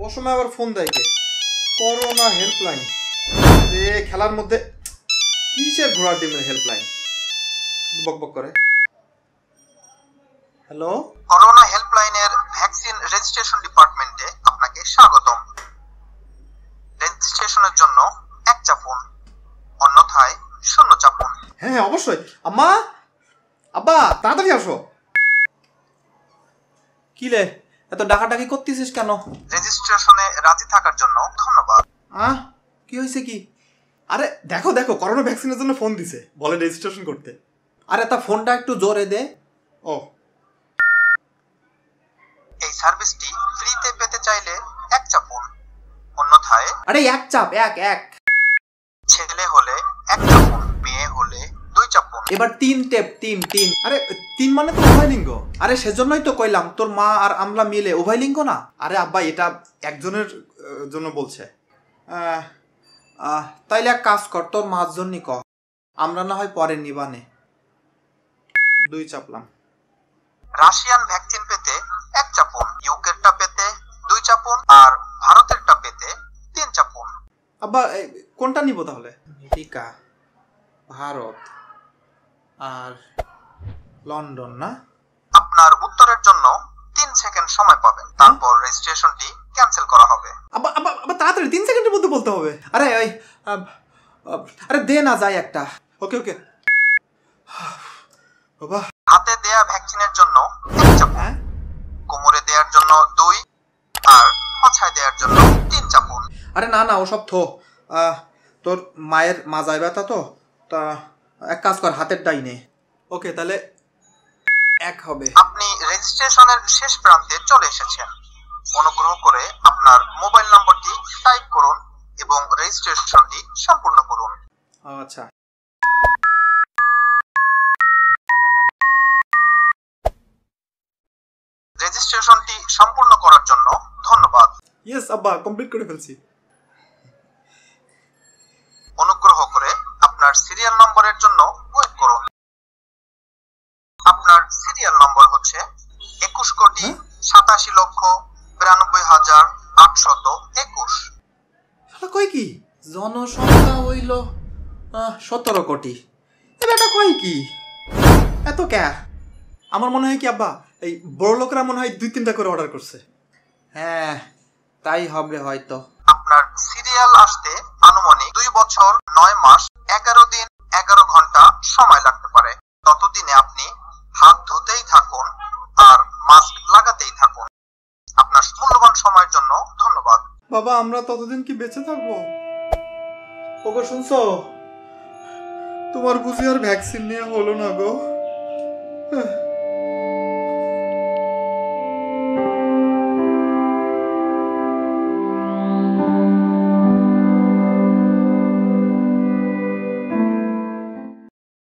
অসময় আবার ফোন দেয় কে? Corona helpline. রে খেলার মধ্যে কিসের ঘোড়ার ডিমের হেল্পলাইন? বক বক করে। হ্যালো, করোনা হেল্পলাইনের ভ্যাকসিন রেজিস্ট্রেশন ডিপার্টমেন্টে আপনাকে স্বাগতম। রেজিস্ট্রেশনের জন্য 1 চাপুন, অন্যথায় 0 চাপুন। হ্যাঁ অবশ্যই। আম্মা, আব্বা তাড়াতাড়ি আসো। কি রে, এত ডাকাডাকি করতেছিস কেন? রেজিস্ট্রেশনে রাজি থাকার জন্য ধন্যবাদ। কি হয়েছে কি? আরে দেখো দেখো, করোনা ভ্যাকসিনের জন্য ফোন দিছে, বলে রেজিস্ট্রেশন করতে। আরে তা ফোনটা একটু জোরে দে। ও, এই সার্ভিসটি ফ্রিতে পেতে চাইলে 1 চাপুন, অন্যথায় আরে এক চাপ, এক। ছেলে হলে 1 চাপুন, মেয়ে হলে 2 চাপুন। এবার 3 টেপ, 3। আরে 3 মানে তো উভয় লিঙ্গ। আরে সেজন্যই তো কইলাম তোর মা আর আমলা মিলে উভয় লিঙ্গ না। আরে আব্বা এটা একজনের জন্য বলছে। তাইলে এক কাজ কর, তোর মার জন্যই ক, আমরা না হয় পরে নিবানে। 2 চাপলাম। রাশিয়ান ভ্যাকসিন পেতে 1 চাপুন, ইউকেরটা পেতে 2 চাপুন, আর ভারতেরটা পেতে 3 চাপুন। আব্বা কোনটা নিব তাহলে? আমেরিকা, ভারত আর লন্ডন না? আপনার উত্তরের জন্য 3 সেকেন্ড সময় পাবেন, তারপর রেজিস্ট্রেশনটি ক্যান্সেল করা হবে। আব্বা আব্বা আব্বা তাড়াতাড়ি 3 সেকেন্ডের মধ্যে বলতে হবে। আরে ওই আরে দে না যায় একটা। ওকে বাবা। হাতে দেয়া ভ্যাকসিনের জন্য 1 চাপুন, কোমরে দেওয়ার জন্য 2, আর মাথায় দেওয়ার জন্য 3 চাপুন। আরে না ওসব থো। তোর মায়ের মাজায় ব্যথা তো, তা এক কাজ কর, হাতের ডাই নে। ওকে তাহলে 1 হবে। আপনি রেজিস্ট্রেশনের শেষ প্রান্তে চলে এসেছেন। অনুগ্রহ করে আপনার মোবাইল নম্বরটি টাইপ করুন এবং রেজিস্ট্রেশনটি সম্পূর্ণ করুন। আচ্ছা, রেজিস্ট্রেশনটি সম্পূর্ণ করার জন্য ধন্যবাদ। ইয়েস আব্বা, কমপ্লিট করে ফেলছি। অনুগ্রহ করে আপনার সিরিয়াল নম্বরের জন্য ওয়েট করুন। আপনার সিরিয়াল নম্বর হচ্ছে 21,87,92,821। কই কি জনসংখ্যা হইল 17 কোটি। এটা কই কি এত ক্যা? আমার মনে হয় কি আব্বা, এই বড় লোকরা মনে হয় 2-3টা করে অর্ডার করছে। হ্যাঁ তাই হবে হয়তো। আপনার সিরিয়াল আসতে আনুমানিক 2 বছর 9 মাস 11 দিন 11 ঘন্টা সময় লাগতে পারে। ততদিনে আপনি হাত ধুতেই থাকুন আর মাস্ক লাগাতেই থাকুন। আপনার মূল্যবান সময়ের জন্য ধন্যবাদ। বাবা আমরা ততদিন কি বেঁচে থাকবো? ওগো শুনছো, তোমার বুঝি আর ভ্যাকসিন নেওয়া হলো না গো?